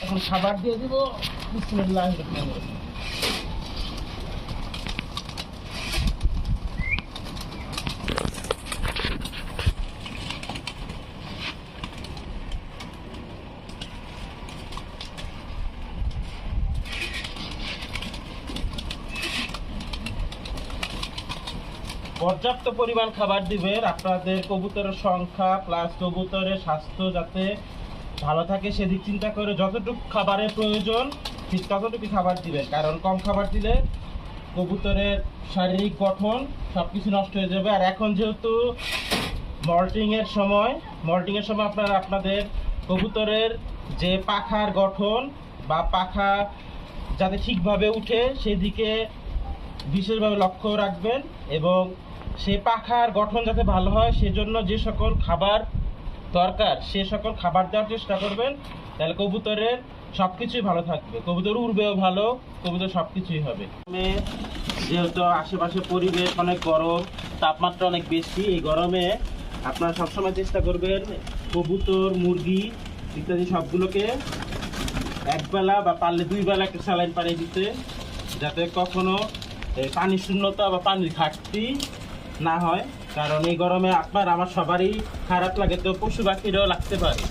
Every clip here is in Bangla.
এখন খাবার দিয়ে দিব। বিসমিল্লাহির রহমানির রহিম। পর্যাপ্ত পরিমাণ খাবার দিবেন। আপনাদের কবুতরের সংখ্যা প্লাস কবুতরের স্বাস্থ্য যাতে ভালো থাকে সেদিক চিন্তা করে যতটুকু খাবারের প্রয়োজন ঠিক ততটুকু খাবার দিবেন, কারণ কম খাবার দিলে কবুতরের শারীরিক গঠন সব কিছু নষ্ট হয়ে যাবে। আর এখন যেহেতু মল্টিংয়ের সময় আপনারা আপনাদের কবুতরের যে পাখার গঠন বা পাখা যাতে ঠিকভাবে উঠে সেদিকে বিশেষভাবে লক্ষ্য রাখবেন, এবং সে পাখার গঠন যাতে ভালো হয় সেজন্য যে সকল খাবার দরকার সে সকল খাবার দেওয়ার চেষ্টা করবেন। তাহলে কবুতরের সব কিছুই ভালো থাকবে, কবুতর উড়বেও ভালো, কবুতর সব কিছুই হবে। যেহেতু আশেপাশে পরিবেশ অনেক গরম, তাপমাত্রা অনেক বেশি, এই গরমে আপনারা সবসময় চেষ্টা করবেন কবুতর, মুরগি ইত্যাদি সবগুলোকে একবেলা বা পারলে 2 বেলা একটা স্যালাইন পানি দিতে, যাতে কখনো পানির শূন্যতা বা পানির ঘাটতি না হয়। কারণ এই গরমে আপনার আমার সবারই খারাপ লাগে, তো পশু পাখিরাও লাগতে পারে।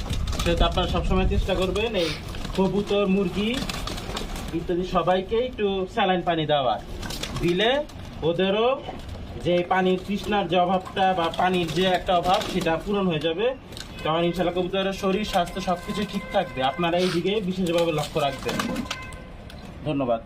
সেহেতু আপনারা সবসময় চেষ্টা করবেন এই কবুতর, মুরগি ইত্যাদি সবাইকে একটু স্যালাইন পানি দেওয়ার, দিলে ওদেরও যে পানির তৃষ্ণার যে অভাবটা বা পানির যে একটা অভাব সেটা পূরণ হয়ে যাবে। তখন ইনশাল্লাহ কবুতরের শরীর স্বাস্থ্য সব কিছু ঠিক থাকবে। আপনারা এই দিকে বিশেষভাবে লক্ষ্য রাখবেন। ধন্যবাদ।